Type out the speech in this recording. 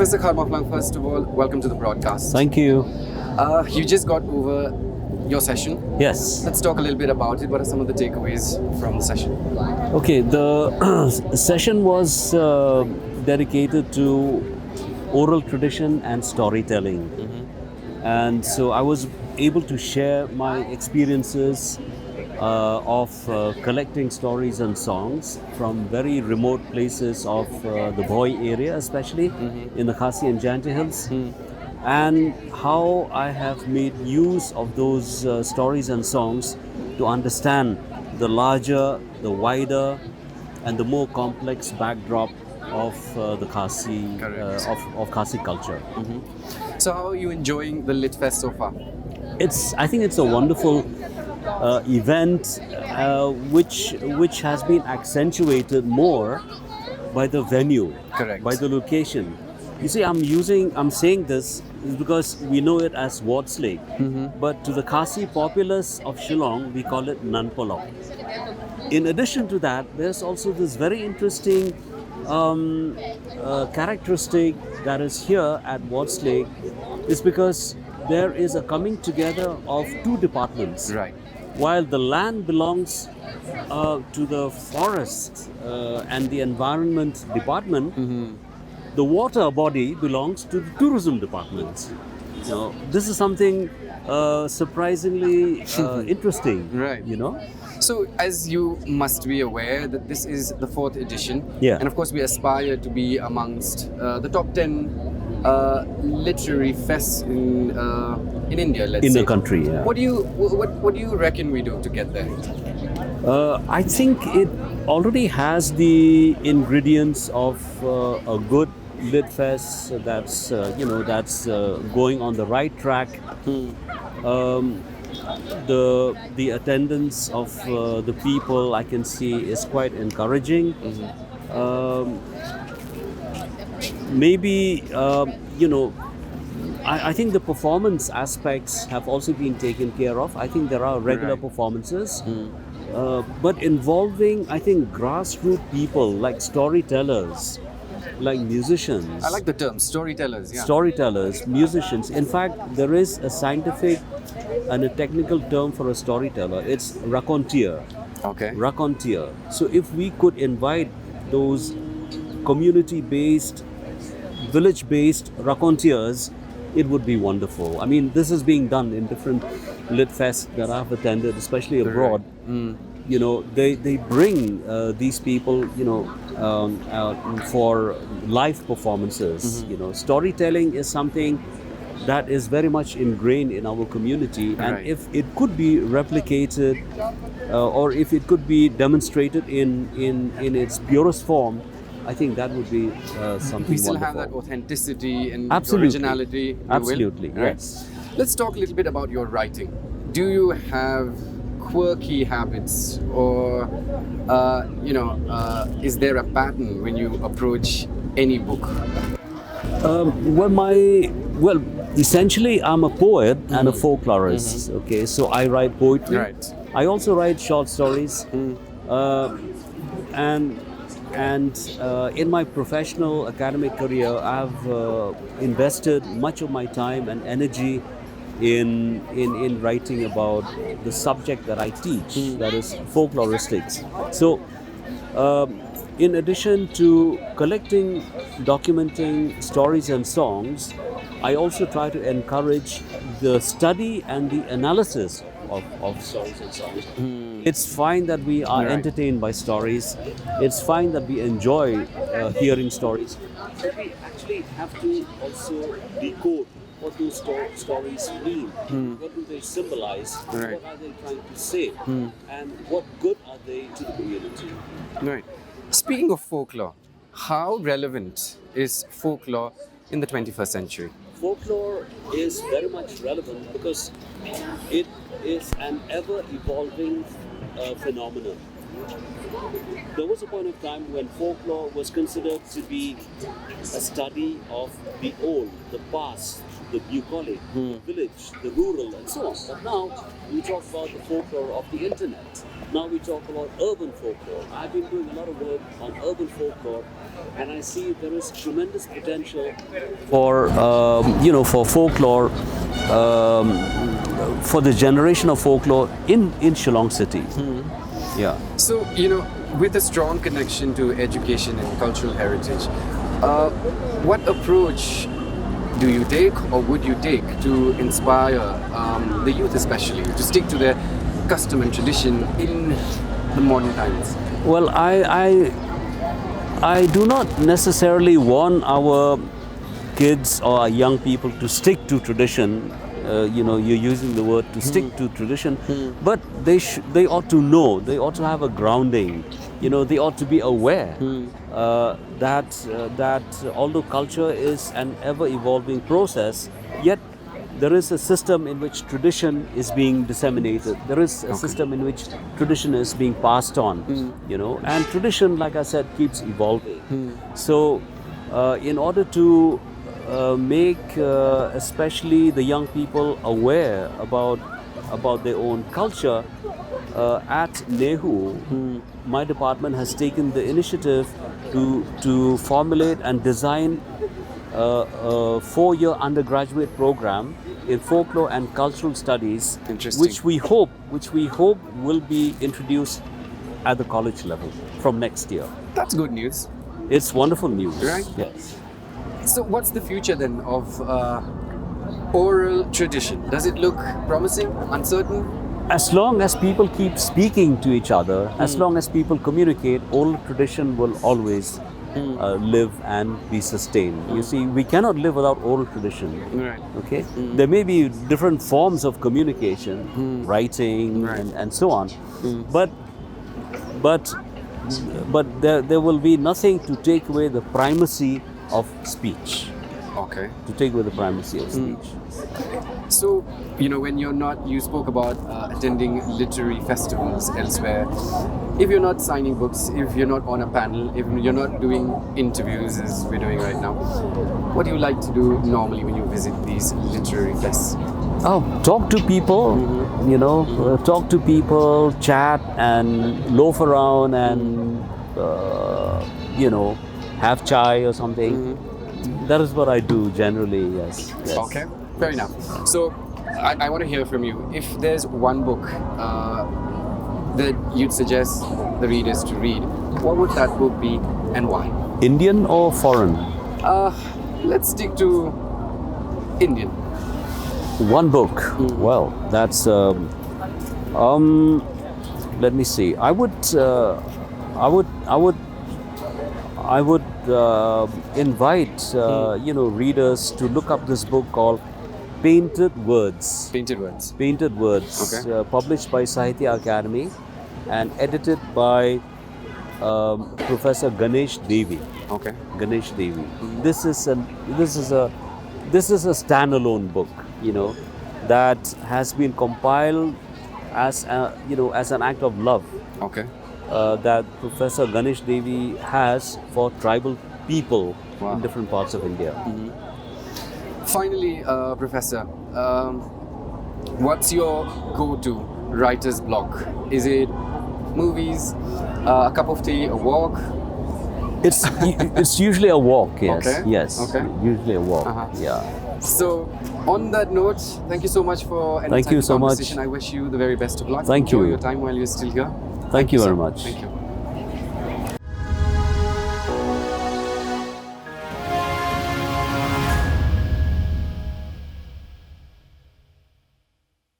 Professor Kharmawphlang, first of all, welcome to the broadcast. Thank you. You just got over your session. Yes. Let's talk a little bit about it. What are some of the takeaways from the session? Okay, the session was dedicated to oral tradition and storytelling. And so I was able to share my experiences of collecting stories and songs from very remote places of the Boy area, especially in the Khasi and Khasi Hills, and how I have made use of those stories and songs to understand the larger, the wider, and the more complex backdrop of the Khasi of Khasi culture. So, how are you enjoying the Lit Fest so far? I think it's a wonderful event which has been accentuated more by the venue, by the location. You see, I'm saying this because we know it as Wards Lake, but to the Khasi populace of Shillong, we call it Nanpolok. In addition to that, there's also this very interesting characteristic that is here at Wards Lake, is because there is a coming together of two departments. Right. While the land belongs to the forest and the environment department, the water body belongs to the tourism department. You know, this is something surprisingly interesting. Right. You know. So, as you must be aware, that this is the 4th edition, Yeah. and of course we aspire to be amongst the top 10 literary fests in India. Let's In say. the country, yeah. What do you reckon we do to get there? I think it already has the ingredients of a good lit fest that's going on the right track. The attendance of the people I can see is quite encouraging. Maybe I think the performance aspects have also been taken care of. I think there are regular performances, but involving, I think, grassroots people like storytellers, like musicians. I like the term storytellers. Yeah. Storytellers, musicians. In fact, there is a scientific and a technical term for a storyteller. It's raconteur. Okay. Raconteur. So if we could invite those community-based, village-based raconteurs, it would be wonderful. I mean, this is being done in different lit fests that I've attended, especially abroad. You know, they bring these people, for live performances. You know, storytelling is something that is very much ingrained in our community, and if it could be replicated or if it could be demonstrated in its purest form, I think that would be something We still wonderful. have that authenticity and Absolutely. originality. if you will. Absolutely, Right? yes. Let's talk a little bit about your writing. Do you have quirky habits, or is there a pattern when you approach any book? Essentially, I'm a poet and a folklorist. Okay, so I write poetry. Right. I also write short stories, and in my professional academic career, I've invested much of my time and energy in writing about the subject that I teach, that is folkloristics. So, in addition to collecting, documenting stories and songs, I also try to encourage the study and the analysis of stories and songs. It's fine that we are entertained by stories. It's fine that we enjoy hearing stories. But we actually have to also decode what those stories mean. What do they symbolize? Right. What are they trying to say? And what good are they to the community? Right. Speaking of folklore, how relevant is folklore in the 21st century? Folklore is very much relevant because it is an ever-evolving phenomenon. There was a point of time when folklore was considered to be a study of the old, the past, the bucolic, the village, the rural, and so on. But now we talk about the folklore of the internet. Now we talk about urban folklore. I've been doing a lot of work on urban folklore, and I see there is tremendous potential for for folklore, for the generation of folklore in Shillong city. Yeah. So, with a strong connection to education and cultural heritage, what approach do you take or would you take to inspire the youth especially to stick to their custom and tradition in the modern times? Well, I do not necessarily want our kids or our young people to stick to tradition. You're using the word to stick to tradition, but they ought to know, they ought to have a grounding. They ought to be aware that although culture is an ever-evolving process, yet there is a system in which tradition is being disseminated. There is a system in which tradition is being passed on. And tradition, like I said, keeps evolving. So, in order to make especially the young people aware about their own culture, at NEHU, my department has taken the initiative to formulate and design a 4-year undergraduate program in folklore and cultural studies, which we hope will be introduced at the college level from next year. That's good news. It's wonderful news. Right? Yes. So what's the future then of oral tradition? Does it look promising, uncertain? As long as people keep speaking to each other, as long as people communicate, oral tradition will always live and be sustained. You see, we cannot live without oral tradition. Right. Okay? There may be different forms of communication, writing, and so on. But there will be nothing to take away the primacy of speech. Okay. To take away the primacy of speech. So, when you spoke about attending literary festivals elsewhere. If you're not signing books, if you're not on a panel, if you're not doing interviews as we're doing right now, what do you like to do normally when you visit these literary fests? Talk to people, talk to people, chat and loaf around and, have chai or something. That is what I do generally, yes. Okay, fair enough. So, I want to hear from you. If there's one book that you'd suggest the readers to read, what would that book be and why? Indian or foreign? Let's stick to Indian. One book. Well, that's let me see. I would invite readers to look up this book called Painted Words. Painted Words. Painted Words. Okay. Published by Sahitya Academy and edited by Professor Ganesh Devi. Okay. Ganesh Devi. This is a standalone book, that has been compiled as an act of love. Okay. That Professor Ganesh Devi has for tribal people in different parts of India. Finally, Professor, what's your go-to writer's block? Is it movies, a cup of tea, a walk? It's usually a walk. Yes. Okay. Yes. Okay. Usually a walk. Yeah. So, on that note, thank you so much for an Thank you so much. conversation. I wish you the very best of luck. Thank Enjoy you. your time while you're still here. Thank you very much. Thank you.